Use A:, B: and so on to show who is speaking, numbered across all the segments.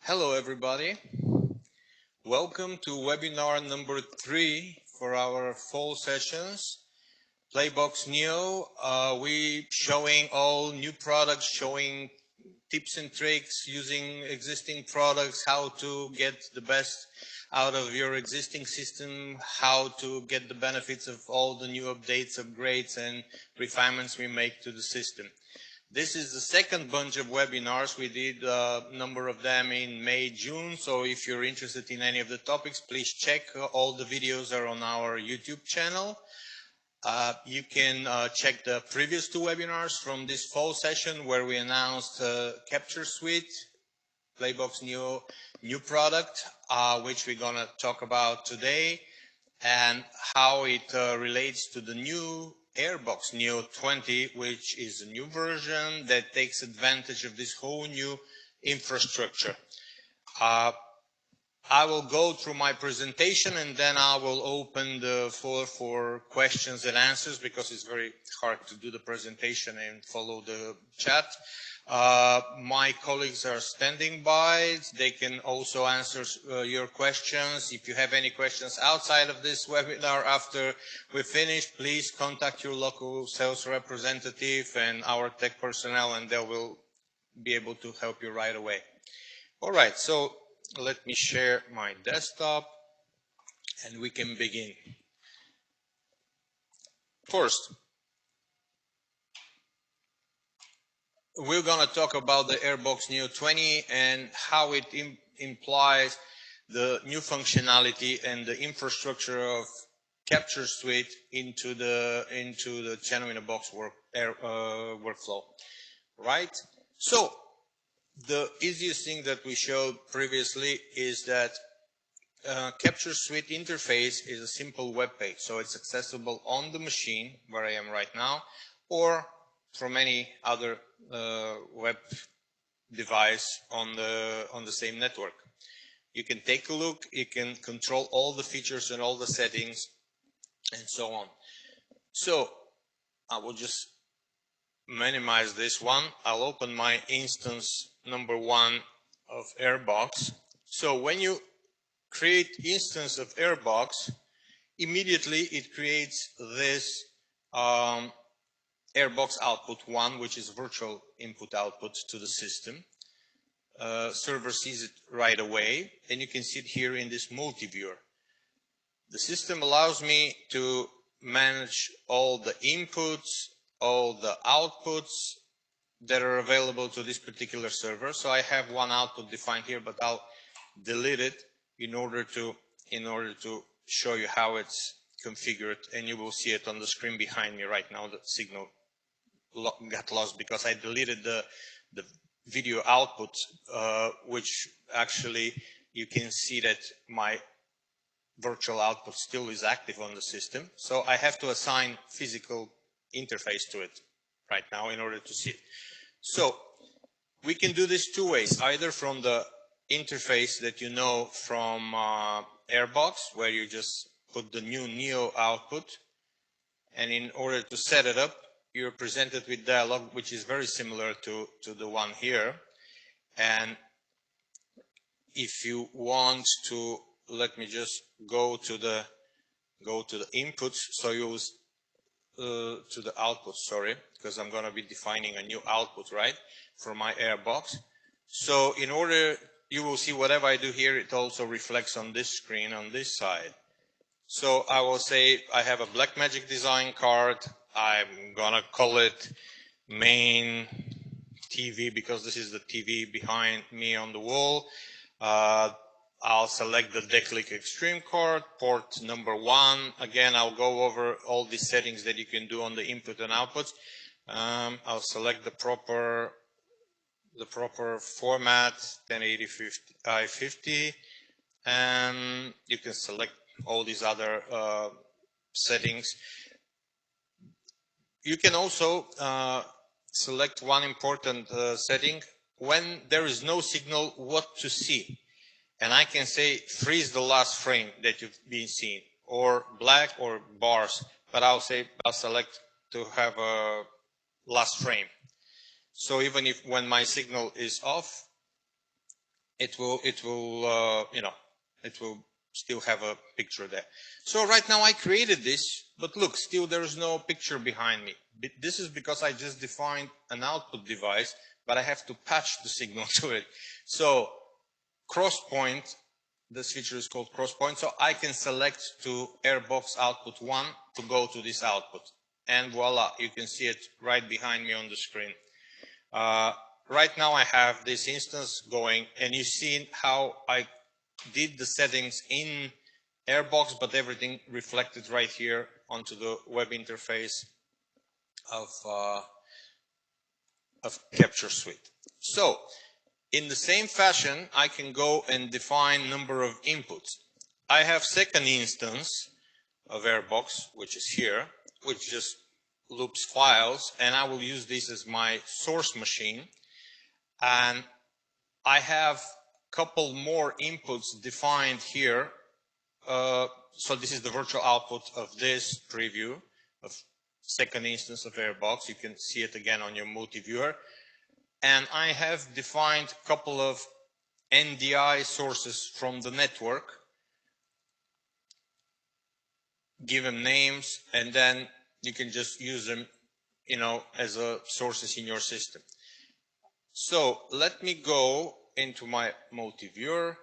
A: Hello everybody, welcome to webinar number 3 for our fall sessions. PlayBox Neo, we showing all new products, showing tips and tricks using existing products, how to get the best out of your existing system, how to get the benefits of all the new updates, upgrades and refinements we make to the system. This is the second bunch of webinars. We did a number of them in May, June. So if you're interested in any of the topics, please check. All the videos are on our YouTube channel. You can check the previous 2 webinars from this fall session where we announced Capture Suite, PlayBox new product, which we're going to talk about today, and how it relates to the new AirBox Neo 20, which is a new version that takes advantage of this whole new infrastructure. I will go through my presentation and then I will open the floor for questions and answers because it's very hard to do the presentation and follow the chat. My colleagues are standing by. They can also answer your questions. If you have any questions outside of this webinar after we finish, please contact your local sales representative and our tech personnel, and they will be able to help you right away. All right, so let me share my desktop and we can begin. First, we're going to talk about the AirBox Neo 20 and how it implies the new functionality and the infrastructure of Capture Suite into the channel-in-a-box workflow, right? So the easiest thing that we showed previously is that Capture Suite interface is a simple web page, so it's accessible on the machine where I am right now, or from any other web device on the same network. You can take a look, you can control all the features and all the settings and so on. So I will just minimize this one. I'll open my instance number 1 of AirBox. So when you create instance of AirBox, immediately it creates this AirBox output 1, which is virtual input output to the system. Server sees it right away, and you can see it here in this multi-viewer. The system allows me to manage all the inputs, all the outputs that are available to this particular server. So I have one output defined here, but I'll delete it in order to show you how it's configured, and you will see it on the screen behind me right now. The signal got lost because I deleted the video output, which actually you can see that my virtual output still is active on the system. So I have to assign physical interface to it right now in order to see it. So we can do this 2 ways, either from the interface that you know from AirBox, where you just put the new Neo output, and in order to set it up, you're presented with dialog, which is very similar to the one here. And if you want to, let me just go to the inputs. So you to the output, sorry, because I'm going to be defining a new output, right, for my AirBox. So in order, you will see whatever I do here, it also reflects on this screen on this side. So I will say I have a Blackmagic design card. I'm going to call it main TV because this is the TV behind me on the wall. I'll select the Declic Extreme card, port number 1. Again, I'll go over all the settings that you can do on the input and outputs. I'll select the proper format, 1080i50, and you can select all these other settings. You can also select one important setting: when there is no signal, what to see. And I can say freeze the last frame that you've been seeing, or black or bars, but I'll select to have a last frame. So even if when my signal is off it will you know, it will still have a picture there. So right now I created this, but look, still there is no picture behind me. This is because I just defined an output device, but I have to patch the signal to it. So cross point, this feature is called cross point, so I can select to AirBox output 1 to go to this output. And voila, you can see it right behind me on the screen. Right now I have this instance going, and you've seen how I did the settings in AirBox, but everything reflected right here onto the web interface of Capture Suite. So in the same fashion, I can go and define number of inputs. I have second instance of AirBox, which is here, which just loops files, and I will use this as my source machine. And I have a couple more inputs defined here. So this is the virtual output of this preview of second instance of AirBox. You can see it again on your multi-viewer. And I have defined a couple of NDI sources from the network, give them names, and then you can just use them, you know, as sources in your system. So let me go into my multi-viewer.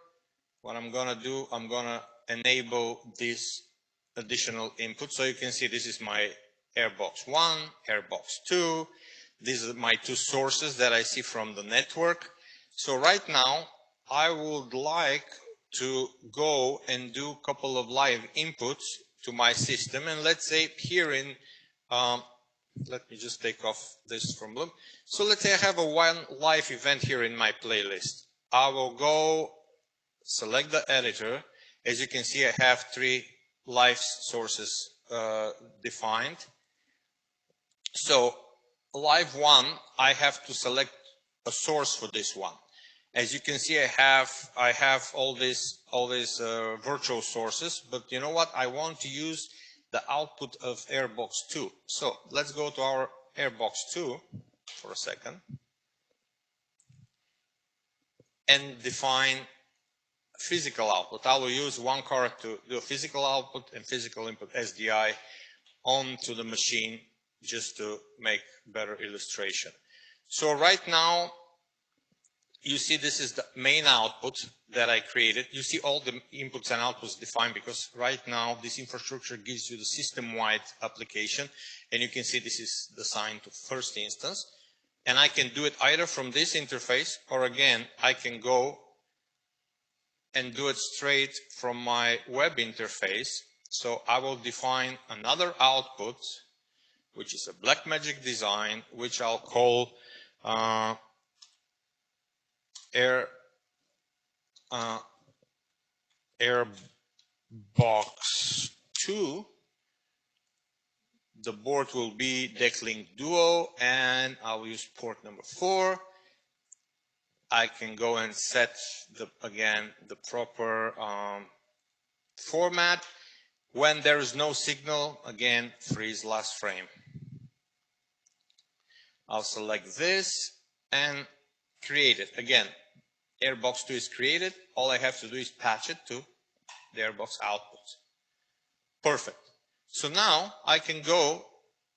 A: What I'm gonna do, I'm gonna enable this additional input. So you can see this is my AirBox 1, AirBox 2. These are my two sources that I see from the network. So right now, I would like to go and do a couple of live inputs to my system. And let's say here in, let me just take off this from Bloom. So let's say I have a one live event here in my playlist. I will go select the editor. As you can see, I have 3 live sources defined. So live 1, I have to select a source for this one. As you can see, I have all these virtual sources, but you know what? I want to use the output of AirBox 2. So let's go to our AirBox 2 for a second and define physical output. I will use one card to do a physical output and physical input SDI onto the machine just to make better illustration. So right now, you see this is the main output that I created. You see all the inputs and outputs defined because right now this infrastructure gives you the system-wide application, and you can see this is assigned to first instance. And I can do it either from this interface, or again, I can go and do it straight from my web interface. So I will define another output, which is a Blackmagic design, which I'll call AirBox 2. The board will be Decklink Duo, and I'll use port number 4. I can go and set again the proper format. When there is no signal, again, freeze last frame. I'll select this and create it. Again, AirBox 2 is created. All I have to do is patch it to the AirBox output. Perfect. So now I can go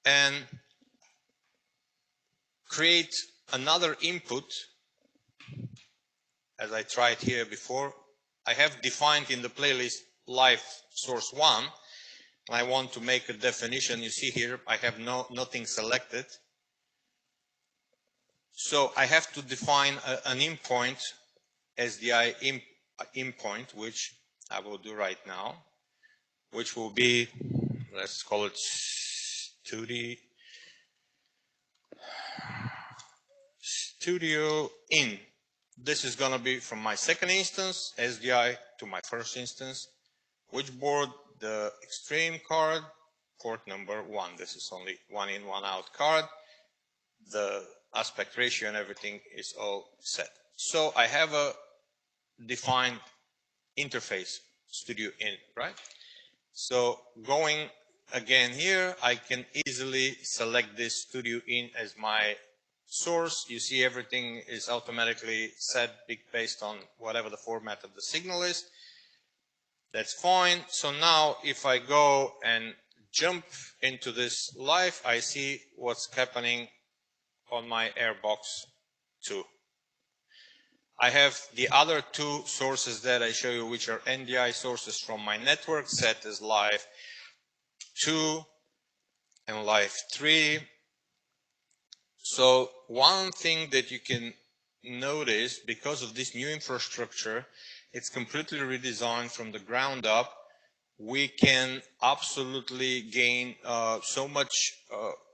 A: and create another input. As I tried here before, I have defined in the playlist live source 1. I want to make a definition. You see here, I have nothing selected. So I have to define an endpoint, SDI endpoint, which I will do right now, which will be, let's call it studio in. This is going to be from my second instance, SDI, to my first instance. Which board? The Extreme card, port number 1. This is only 1 in, 1 out card. The aspect ratio and everything is all set. So I have a defined interface, studio in, right? So going again here, I can easily select this studio in as my source. You see everything is automatically set based on whatever the format of the signal is. That's fine. So now if I go and jump into this live, I see what's happening on my AirBox 2. I have the other two sources that I show you, which are NDI sources from my network, set as live 2 and live 3. So one thing that you can notice, because of this new infrastructure, it's completely redesigned from the ground up. We can absolutely gain so much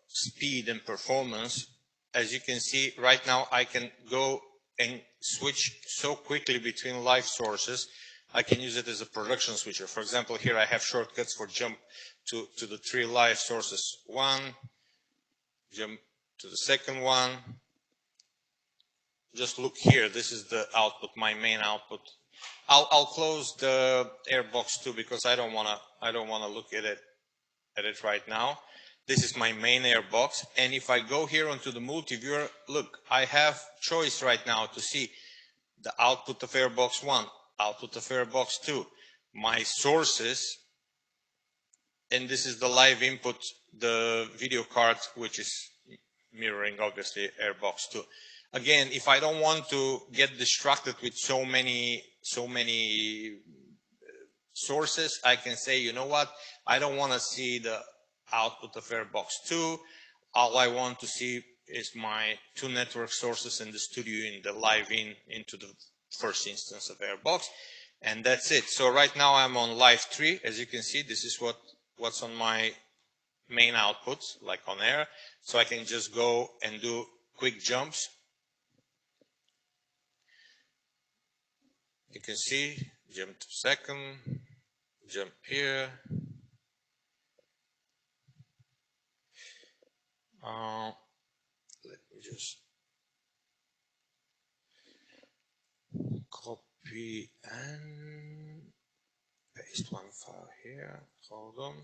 A: speed and performance. As you can see right now, I can go and switch so quickly between live sources. I can use it as a production switcher. For example, here I have shortcuts for jump to the 3 live sources. 1, jump to the second one. Just look here. This is the output, my main output. I'll close the AirBox 2 because I don't wanna look at it right now. This is my main AirBox, and if I go here onto the multi-viewer, look, I have choice right now to see the output of AirBox 1, output of AirBox 2, my sources, and this is the live input, the video card, which is mirroring obviously AirBox 2. Again, if I don't want to get distracted with so many sources, I can say, you know what, I don't want to see the output of AirBox 2. All I want to see is my 2 network sources in the studio in the live into the first instance of AirBox, and that's it. So right now I'm on live 3. As you can see, this is what's on my main outputs, like on air. So I can just go and do quick jumps. You can see, jump to second, jump here. Let me just copy and paste one file here. Hold on.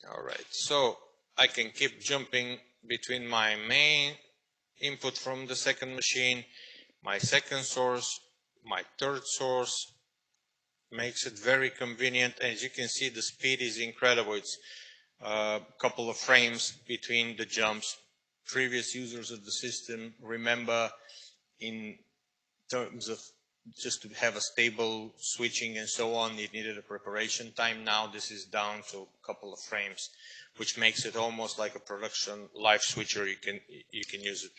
A: All right, so I can keep jumping between my main input from the second machine, my second source, my third source. Makes it very convenient. As you can see, the speed is incredible. It's a couple of frames between the jumps. Previous users of the system remember, in terms of just to have a stable switching and so on, it needed a preparation time. Now this is down to a couple of frames, which makes it almost like a production live switcher. You can use it.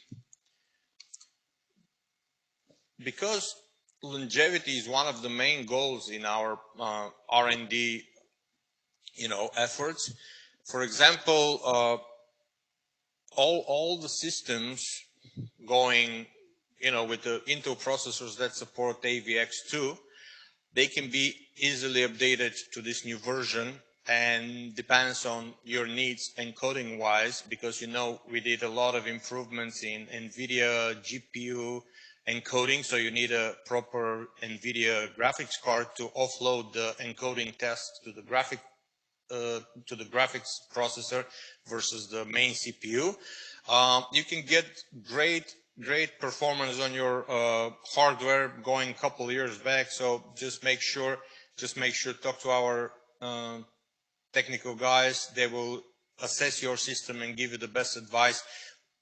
A: Because longevity is one of the main goals in our R&D, efforts. For example, all the systems going, with the Intel processors that support AVX2, they can be easily updated to this new version, and depends on your needs encoding wise, because we did a lot of improvements in NVIDIA GPU encoding, so you need a proper NVIDIA graphics card to offload the encoding test to the graphics processor versus the main CPU. You can get great performance on your hardware going a couple years back. So just make sure talk to our technical guys. They will assess your system and give you the best advice.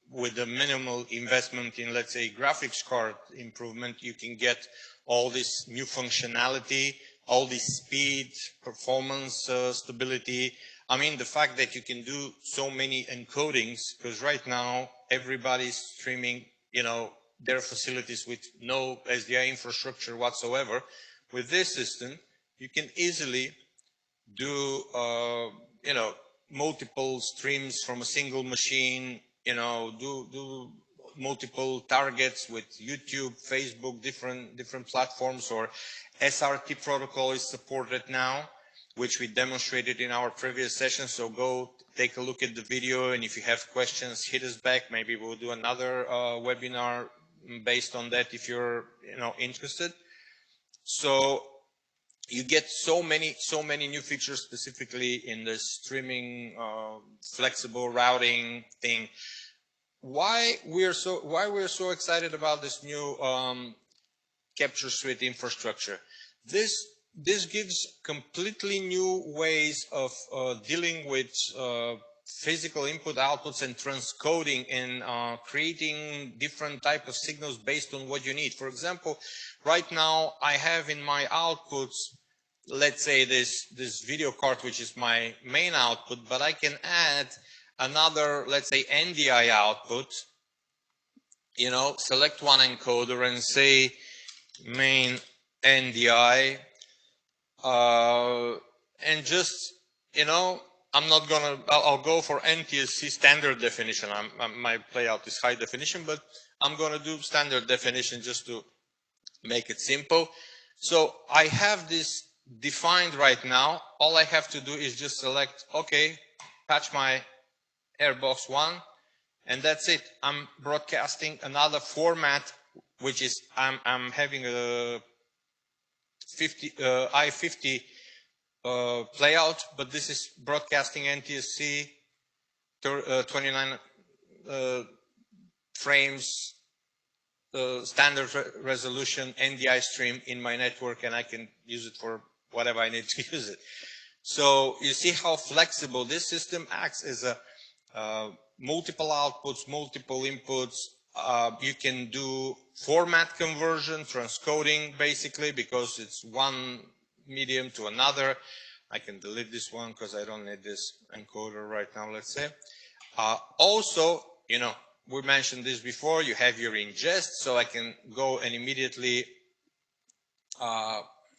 A: With the minimal investment in, let's say, graphics card improvement, you can get all this new functionality, all this speed, performance, stability. I mean, the fact that you can do so many encodings, because right now everybody's streaming, their facilities with no SDI infrastructure whatsoever. With this system, you can easily do, multiple streams from a single machine, do multiple targets with YouTube, Facebook, different platforms, or SRT protocol is supported now, which we demonstrated in our previous session. So go take a look at the video, and if you have questions, hit us back. Maybe we'll do another webinar based on that if you're interested. So you get so many new features, specifically in the streaming flexible routing thing. Why we're so excited about this new capture suite infrastructure? This gives completely new ways of dealing with physical input outputs and transcoding and creating different type of signals based on what you need. For example, right now I have in my outputs, let's say this video card, which is my main output, but I can add another, let's say, NDI output, you know, select one encoder and say main NDI, and just, you know, I'll go for NTSC standard definition. My playout is high definition, but I'm going to do standard definition just to make it simple. So I have this defined right now. All I have to do is just select, okay, patch my AirBox 1, and that's it. I'm broadcasting another format, which is I'm having a I-50 playout, but this is broadcasting NTSC 29 frames standard resolution NDI stream in my network, and I can use it for whatever I need to use it. So you see how flexible this system acts as a multiple outputs, multiple inputs. You can do format conversion, transcoding, basically, because it's one medium to another. I can delete this one because I don't need this encoder right now, let's say. Also, you know, we mentioned this before, you have your ingest, so I can go and immediately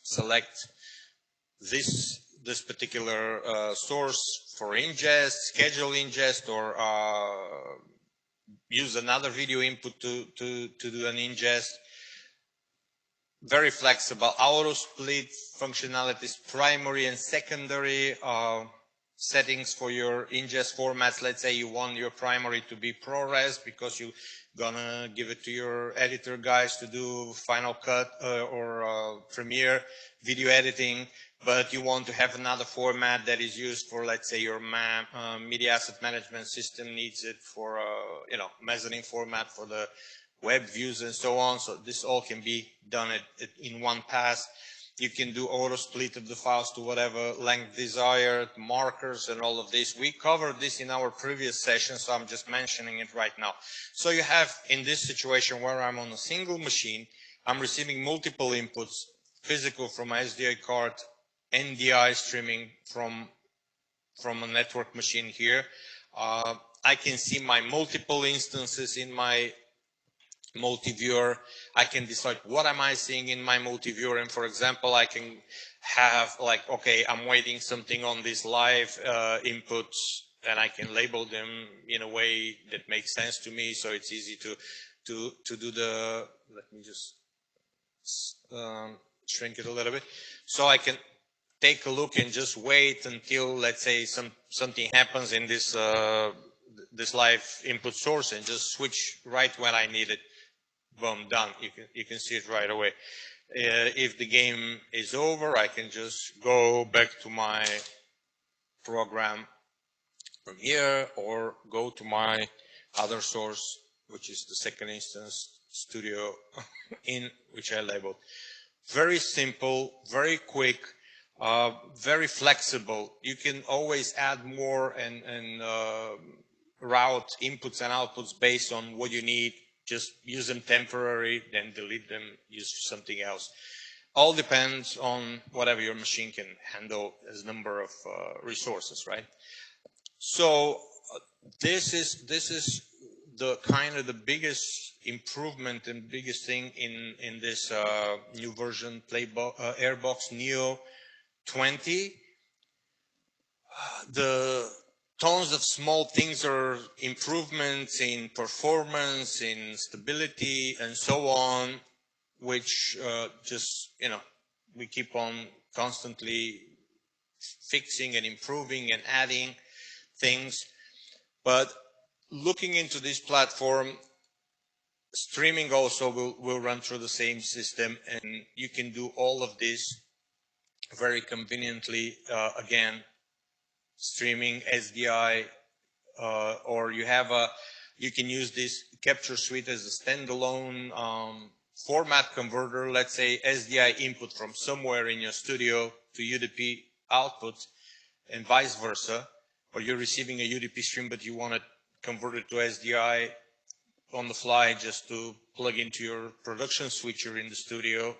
A: select this particular source for ingest, schedule ingest, or use another video input to do an ingest. Very flexible, auto split functionalities, primary and secondary settings for your ingest formats. Let's say you want your primary to be ProRes because you're gonna give it to your editor guys to do Final Cut or Premiere video editing, but you want to have another format that is used for, let's say, your media asset management system needs it for, you know, mezzanine format for the web views and so on. So this all can be done in one pass. You can do auto split of the files to whatever length desired, markers and all of this. We covered this in our previous session, so I'm just mentioning it right now. So you have, in this situation where I'm on a single machine, I'm receiving multiple inputs, physical from my SDI card, NDI streaming from a network machine here. I can see my multiple instances in my multi-viewer. I can decide what am I seeing in my multi-viewer, and for example, I can have like, okay, I'm waiting something on these live inputs, and I can label them in a way that makes sense to me, so it's easy to do the, let me just shrink it a little bit, so I can take a look and just wait until, let's say, something happens in this this live input source, and just switch right when I need it. Boom, done. You can see it right away. If the game is over, I can just go back to my program from here, or go to my other source, which is the second instance studio in which I labeled. Very simple, very quick, very flexible. You can always add more and route inputs and outputs based on what you need. Just use them temporary, then delete them, use something else. All depends on whatever your machine can handle as number of resources, right? So this is the kind of the biggest improvement and biggest thing in this new version AirBox Neo 20. The tons of small things are improvements in performance, in stability, and so on, which just, you know, we keep on constantly fixing and improving and adding things. But looking into this platform, streaming also will run through the same system, and you can do all of this very conveniently, again, streaming SDI, or you can use this capture suite as a standalone format converter, let's say SDI input from somewhere in your studio to UDP output and vice versa, or you're receiving a UDP stream but you want to convert it to SDI on the fly just to plug into your production switcher in the studio,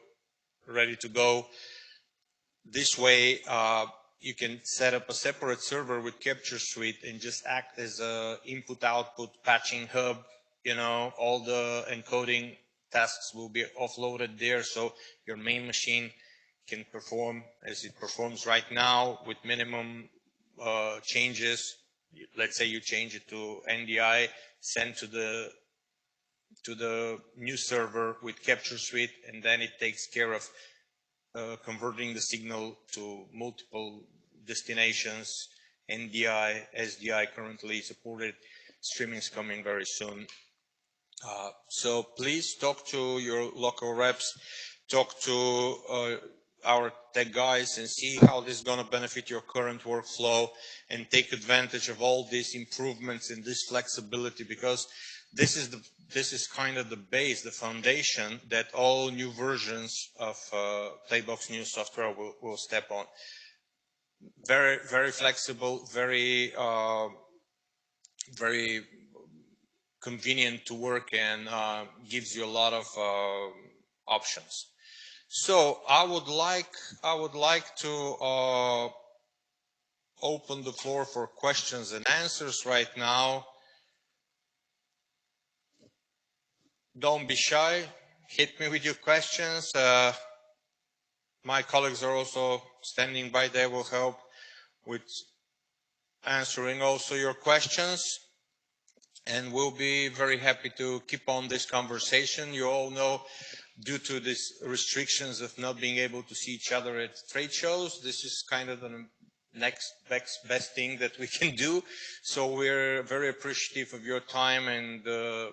A: ready to go. This way, you can set up a separate server with capture suite and just act as a input-output patching hub. You know, all the encoding tasks will be offloaded there, so your main machine can perform as it performs right now with minimum changes. Let's say you change it to NDI, send to the new server with capture suite, and then it takes care of converting the signal to multiple destinations, NDI, SDI currently supported. Streaming is coming very soon. So please talk to your local reps, talk to our tech guys and see how this is going to benefit your current workflow, and take advantage of all these improvements and this flexibility, because this is kind of the base, the foundation that all new versions of PlayBox new software will step on. Very, very flexible, very convenient to work, and gives you a lot of options. So I would like to open the floor for questions and answers right now. Don't be shy. Hit me with your questions. My colleagues are also standing by. They will help with answering also your questions. And we'll be very happy to keep on this conversation. You all know, due to these restrictions of not being able to see each other at trade shows, this is kind of the next best thing that we can do. So we're very appreciative of your time and the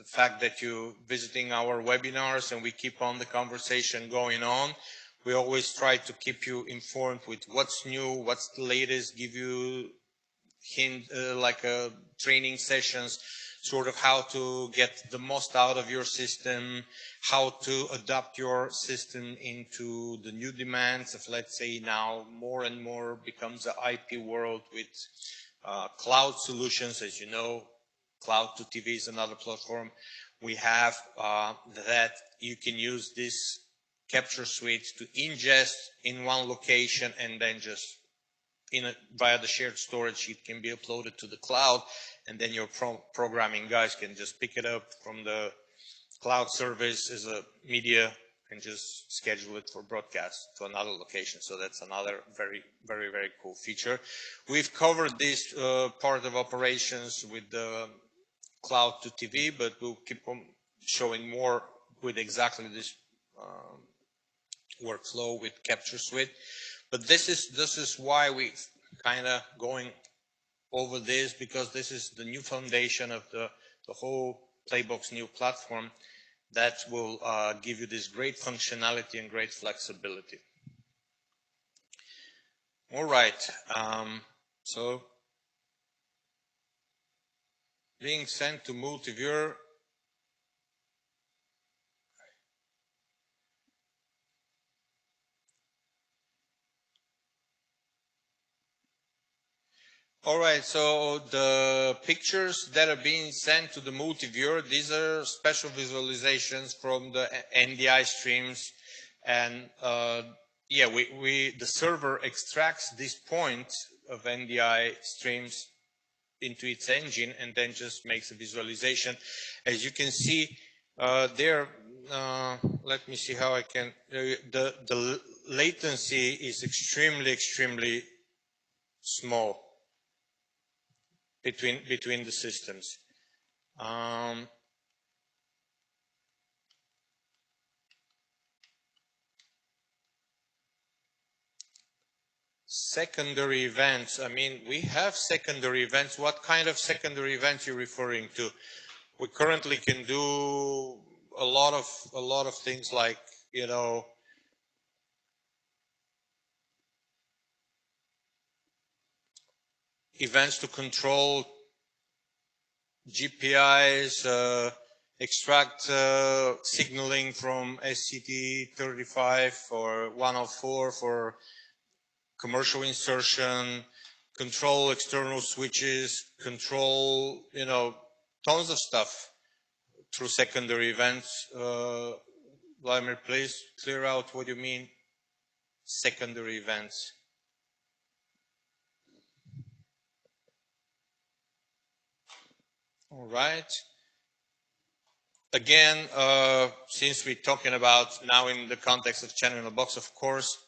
A: fact that you're visiting our webinars, and we keep on the conversation going on. We always try to keep you informed with what's new, what's the latest, give you training sessions, sort of how to get the most out of your system, how to adapt your system into the new demands of, let's say, now more and more becomes an IP world with cloud solutions. As you know, Cloud to TV is another platform we have that you can use this capture suite to ingest in one location, and then just via the shared storage, it can be uploaded to the cloud, and then your programming guys can just pick it up from the cloud service as a media and just schedule it for broadcast to another location. So that's another very, very, very cool feature. We've covered this part of operations with the Cloud to TV, but we'll keep on showing more with exactly this workflow with capture suite. But this is why we kind of going over this, because this is the new foundation of the whole PlayBox new platform that will give you this great functionality and great flexibility. All right, so being sent to multi-viewer. All right, so the pictures that are being sent to the multi-viewer, these are special visualizations from the NDI streams, and yeah, the server extracts this point of NDI streams into its engine and then just makes a visualization. As you can see there, let me see how I can, the latency is extremely small between the systems. Secondary events. I mean, we have secondary events. What kind of secondary events you're referring to? We currently can do a lot of things like, you know, events to control GPIs, extract signaling from SCT35 or 104 for commercial insertion, control external switches, control, tons of stuff through secondary events. Vladimir, please clear out what you mean, secondary events. All right. Again, since we're talking about now in the context of channel in a box, of course,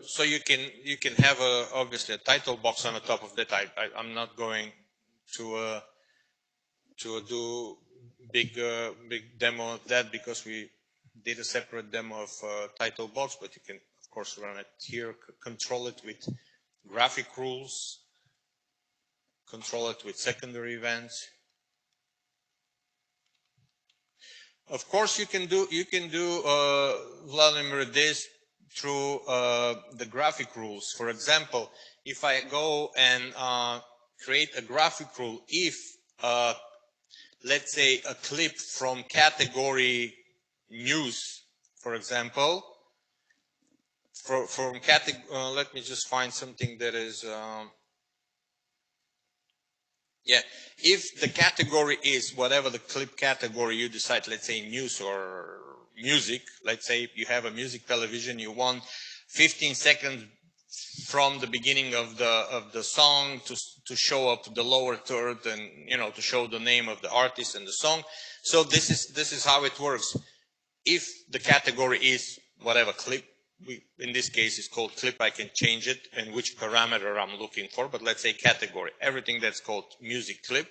A: so you can have obviously a title box on the top of that. I'm not going to do big demo of that because we did a separate demo of title box, but you can of course run it here, control it with graphic rules, control it with secondary events. Of course, you can do Vladimir, this through the graphic rules. For example, if I go and create a graphic rule, if let's say a clip from category news, for example, from category, let me just find something that is, yeah, if the category is whatever the clip category you decide, let's say news or music, let's say you have a music television, you want 15 seconds from the beginning of the song to show up the lower third and to show the name of the artist and the song. So this is how it works. If the category is whatever clip, in this case it's called clip, I can change it and which parameter I'm looking for, but let's say category, everything that's called music clip.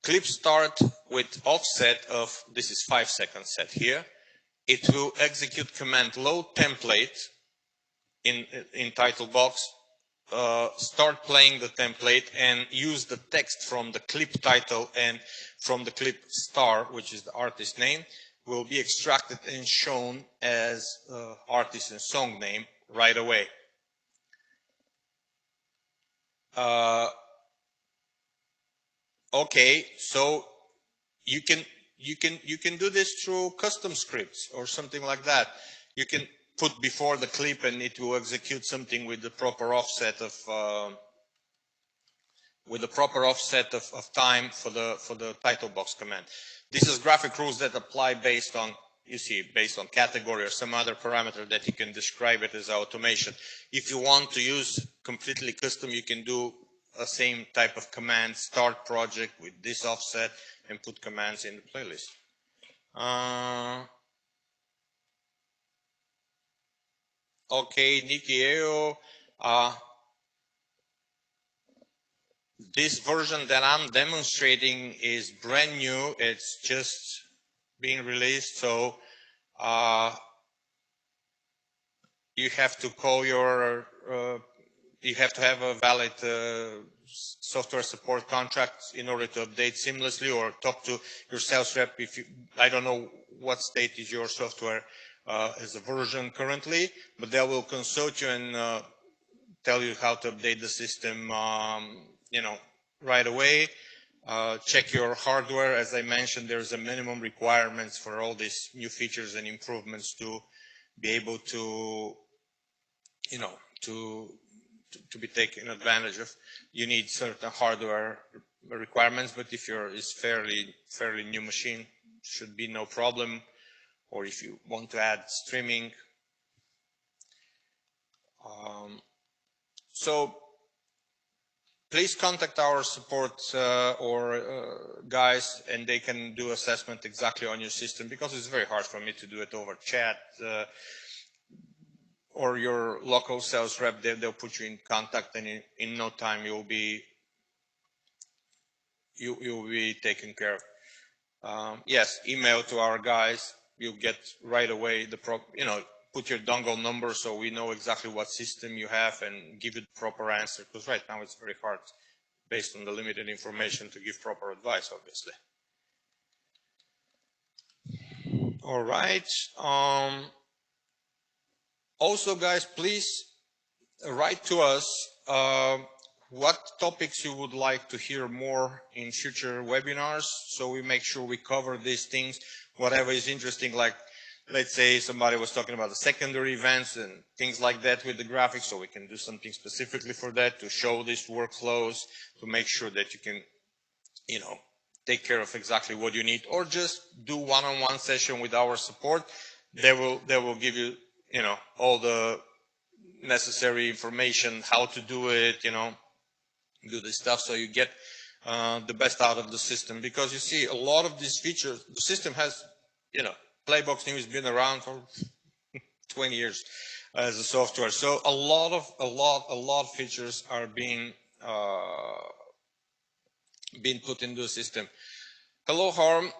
A: Clip start with offset of, this is 5 seconds set here. It will execute command load template in title box, start playing the template and use the text from the clip title and from the clip star, which is the artist name, will be extracted and shown as artist and song name right away. Okay, so you can do this through custom scripts or something like that. You can put before the clip and it will execute something with the proper offset of time for the title box command. This is graphic rules that apply based on, based on category or some other parameter that you can describe it as automation. If you want to use completely custom, you can do a same type of command, start project with this offset and put commands in the playlist. Okay, Nikki, this version that I'm demonstrating is brand new. It's just being released, so you have to call your, you have to have a valid software support contract in order to update seamlessly, or talk to your sales rep if you, I don't know what state is your software as a version currently, but they will consult you and tell you how to update the system, right away. Check your hardware. As I mentioned, there's a minimum requirements for all these new features and improvements to be able to, to be taken advantage of. You need certain hardware requirements, but if it's fairly new machine, should be no problem. Or if you want to add streaming. So please contact our support or guys, and they can do assessment exactly on your system, because it's very hard for me to do it over chat or your local sales rep. They'll put you in contact, and in no time you'll be taken care of. Yes, email to our guys. You'll get right away the put your dongle number so we know exactly what system you have and give you the proper answer, because right now it's very hard based on the limited information to give proper advice, obviously. All right. Also, guys, please write to us what topics you would like to hear more in future webinars, so we make sure we cover these things. Whatever is interesting, like let's say somebody was talking about the secondary events and things like that with the graphics, so we can do something specifically for that to show these workflows, to make sure that you can, you know, take care of exactly what you need, or just do one-on-one session with our support. They will give you, you know, all the necessary information, how to do it, you know, do this stuff, so you get the best out of the system. Because you see, a lot of these features, the system has, you know, PlayBox New has been around for 20 years as a software, so a lot of features are being put into the system. Hello, Harm.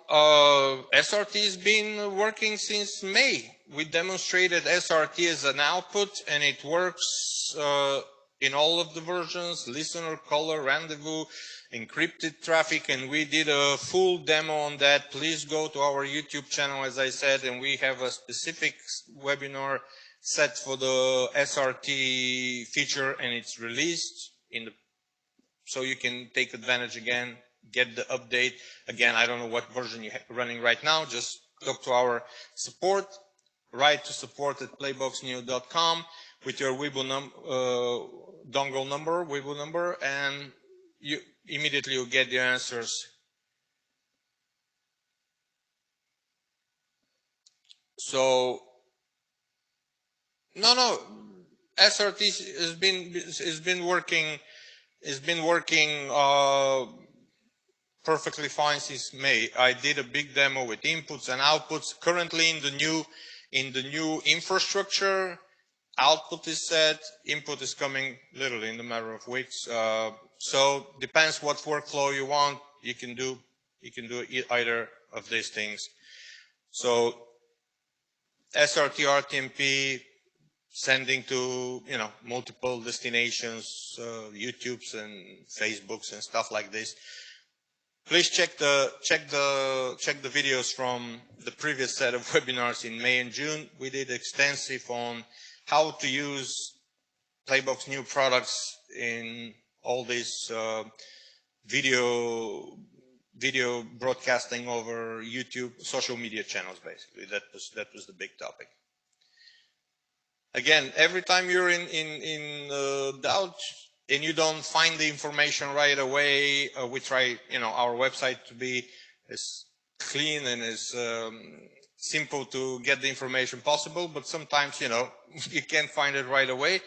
A: SRT has been working since May. We demonstrated SRT as an output, and it works in all of the versions: listener, caller, rendezvous, encrypted traffic, and we did a full demo on that. Please go to our YouTube channel, as I said, and we have a specific webinar set for the SRT feature, and it's released in the, so you can take advantage again, get the update. Again, I don't know what version you're running right now. Just talk to our support. Write to support@playboxnew.com with your dongle number, and you immediately will get the answers. So, no, SRT has been working perfectly fine since May. I did a big demo with inputs and outputs. Currently in the new infrastructure, output is set, input is coming literally in a matter of weeks. So depends what workflow you want. You can do either of these things. So SRT, RTMP, sending to, you know, multiple destinations, YouTubes and Facebooks and stuff like this. Please check the videos from the previous set of webinars in May and June. We did extensive on how to use PlayBox New products in all these video broadcasting over YouTube, social media channels, basically. That was the big topic. Again, every time you're in doubt and you don't find the information right away, we try, you know, our website to be as clean and as simple to get the information possible. But sometimes, you know, you can't find it right away.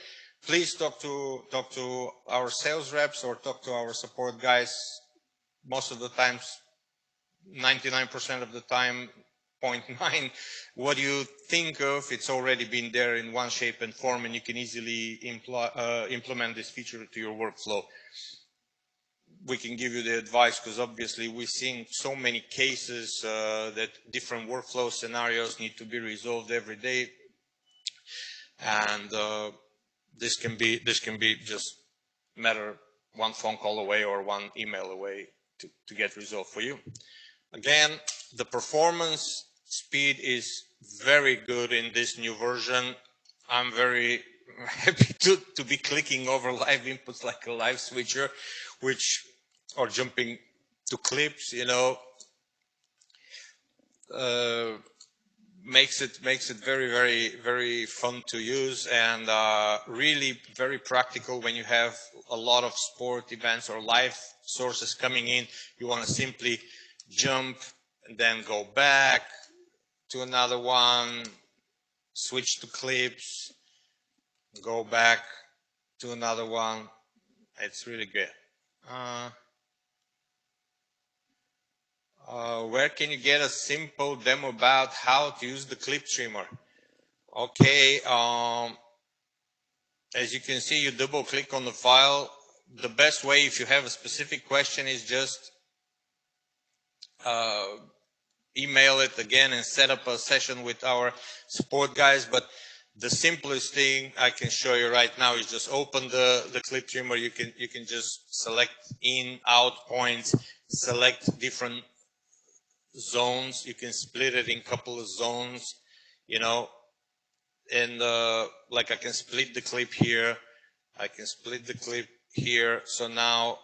A: Please talk to our sales reps or talk to our support guys. Most of the times, 99% of the time, 0.9, what you think of, it's already been there in one shape and form, and you can easily implement this feature to your workflow. We can give you the advice, because obviously we're seeing so many cases that different workflow scenarios need to be resolved every day, and this can be just matter one phone call away or one email away to get resolved for you. Again, the performance speed is very good in this new version. I'm very happy to be clicking over live inputs like a live switcher, or jumping to clips, you know, makes it very fun to use, and really very practical when you have a lot of sport events or live sources coming in. You want to simply jump and then go back to another one, switch to clips, go back to another one. It's really good. Where can you get a simple demo about how to use the clip trimmer? Okay, as you can see, you double click on the file. The best way, if you have a specific question, is just email it again and set up a session with our support guys. But the simplest thing I can show you right now is just open the clip trimmer. You can just select in, out points, select different zones. You can split it in a couple of zones, you know, and like I can split the clip here. I can split the clip here. So now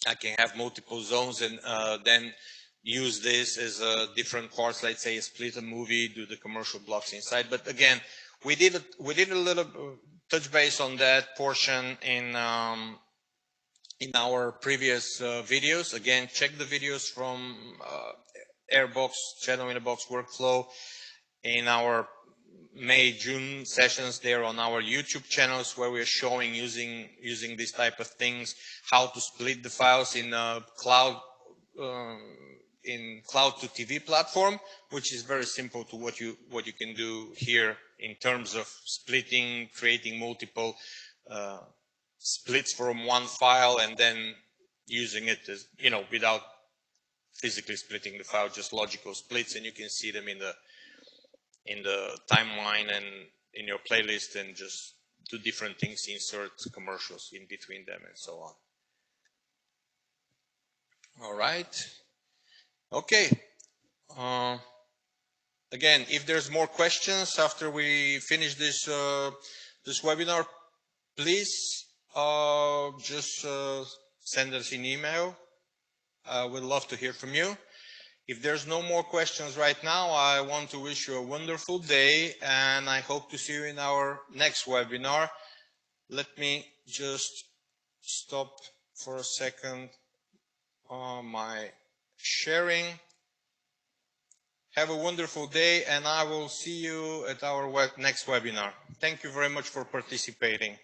A: I can have multiple zones and then use this as different parts. Let's say split a movie, do the commercial blocks inside. But again, we did a little touch base on that portion in our previous videos. Again, check the videos from AirBox, Channel in a Box workflow in our May-June sessions there on our YouTube channels, where we're showing using these type of things, how to split the files in cloud to TV platform, which is very simple to what you can do here in terms of splitting, creating multiple splits from one file and then using it as, you know, without physically splitting the file, just logical splits, and you can see them in the timeline and in your playlist, and just do different things, insert commercials in between them and so on. All right. Okay. Again, if there's more questions after we finish this this webinar, please just send us an email. We'd love to hear from you. If there's no more questions right now, I want to wish you a wonderful day, and I hope to see you in our next webinar. Let me just stop for a second on my sharing. Have a wonderful day, and I will see you at our next webinar. Thank you very much for participating.